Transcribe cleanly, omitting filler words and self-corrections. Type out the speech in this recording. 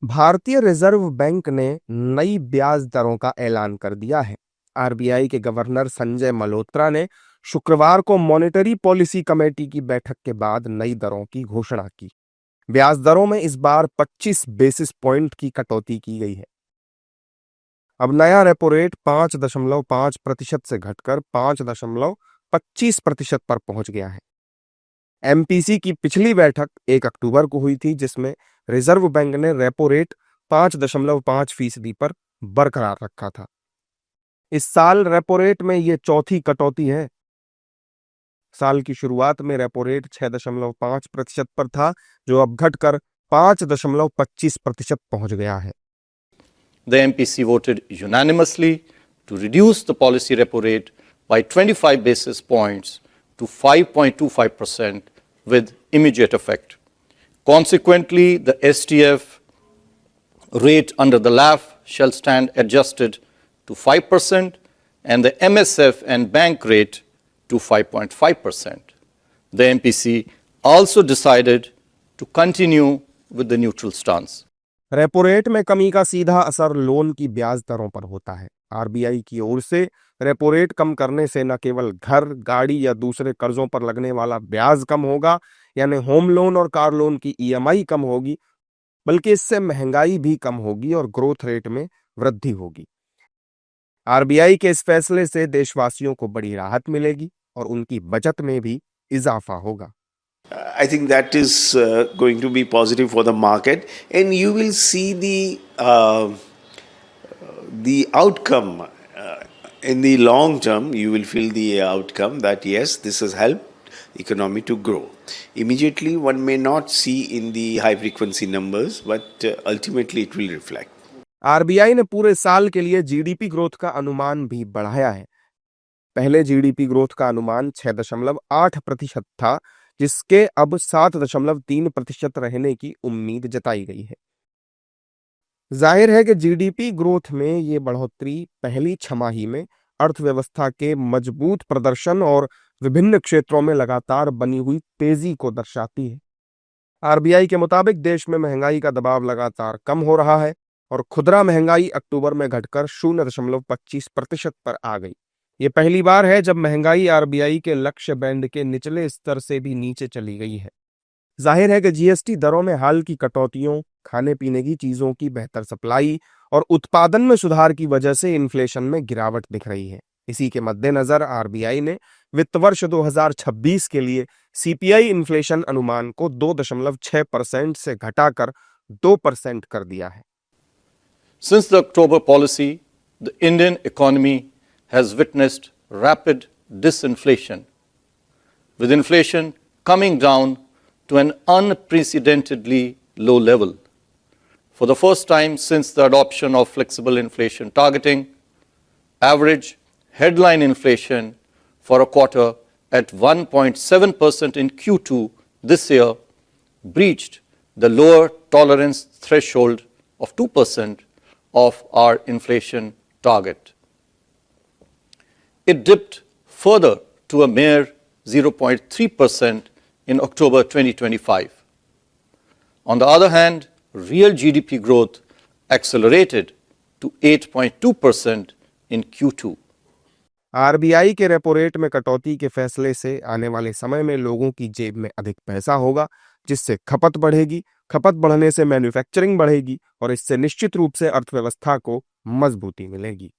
भारतीय reserve bank ने नई ब्याज दरों का ऐलान कर दिया है। आरबीआई के गवर्नर संजय मल्होत्रा ने शुक्रवार को मॉनेटरी पॉलिसी कमेटी की बैठक के बाद नई दरों की घोषणा की। ब्याज दरों में इस बार 25 बेसिस पॉइंट की कटौती की गई है। अब नया रेपो रेट 5.5% से घटकर 5.25% पर पहुंच गया है। एमपीसी की पिछली बैठक 1 अक्टूबर को हुई थी, जिसमें रिजर्व बैंक ने रेपो रेट 5.5% पर बरकरार रखा था। इस साल रेपो रेट में यह चौथी कटौती है। साल की शुरुआत में रेपो रेट 6.5% पर था, जो अब घटकर 5.25% पहुंच गया है। The MPC voted unanimously to reduce the policy repo rate by 25 basis points to 5.25% with immediate effect. Consequently, the STF rate under the LAF shall stand adjusted to 5% and the MSF and bank rate to 5.5%. The MPC also decided to continue with the neutral stance. Repo rate में कमी का सीधा असर loan की ब्याज दरों पर होता है। आरबीआई की ओर से रेपो रेट कम करने से न केवल घर, गाड़ी या दूसरे कर्जों पर लगने वाला ब्याज कम होगा, यानी होम लोन और कार लोन की ईएमआई कम होगी, बल्कि इससे महंगाई भी कम होगी और ग्रोथ रेट में वृद्धि होगी। आरबीआई के इस फैसले से देशवासियों को बड़ी राहत मिलेगी और उनकी बचत में भी इजाफा होगा। I think that is going to be positive for the market, and you will see the outcome in the long term. You will feel the outcome that yes, this has helped the economy to grow. Immediately, one may not see in the high frequency numbers, but ultimately it will reflect. RBI ने पूरे साल के लिए GDP growth का अनुमान भी बढ़ाया है। पहले जीडीपी ग्रोथ का अनुमान 6.8% था, जिसके अब 7.3% रहने की उम्मीद जताई गई है। जाहिर है कि जीडीपी ग्रोथ में ये बढ़ोतरी पहली छमाही में अर्थव्यवस्था के मजबूत प्रदर्शन और विभिन्न क्षेत्रों में लगातार बनी हुई तेजी को दर्शाती है। आरबीआई के मुताबिक देश में महंगाई का दबाव लगातार कम हो रहा है और खुदरा महंगाई अक्टूबर में घटकर 0.25% पर आ गई। ये पहली बार है जब महंगाई आरबीआई के लक्ष्य बैंड के निचले स्तर से भी नीचे चली गई है। जाहिर है कि जीएसटी दरों में हाल की कटौतियों, खाने पीने की चीजों की बेहतर सप्लाई और उत्पादन में सुधार की वजह से इन्फ्लेशन में गिरावट दिख रही है। इसी के मद्देनजर आरबीआई ने वित्त वर्ष 2026 के लिए सीपीआई इन्फ्लेशन अनुमान को 2.6% से घटाकर 2% कर दिया है। Since the October policy, the Indian economy has witnessed rapid disinflation, with inflation coming down to an unprecedentedly low level. For the first time since the adoption of flexible inflation targeting, average headline inflation for a quarter at 1.7% in Q2 this year breached the lower tolerance threshold of 2% of our inflation target. It dipped further to a mere 0.3% in October 2025. On the other hand, real GDP growth accelerated to 8.2% in Q2. RBI के repo rate में कटौती के फैसले से आने वाले समय में लोगों की जेब में अधिक पैसा होगा, जिससे खपत बढ़ेगी। खपत बढ़ने से मैन्युफैक्चरिंग बढ़ेगी और इससे निश्चित रूप से अर्थव्यवस्था को मजबूती मिलेगी।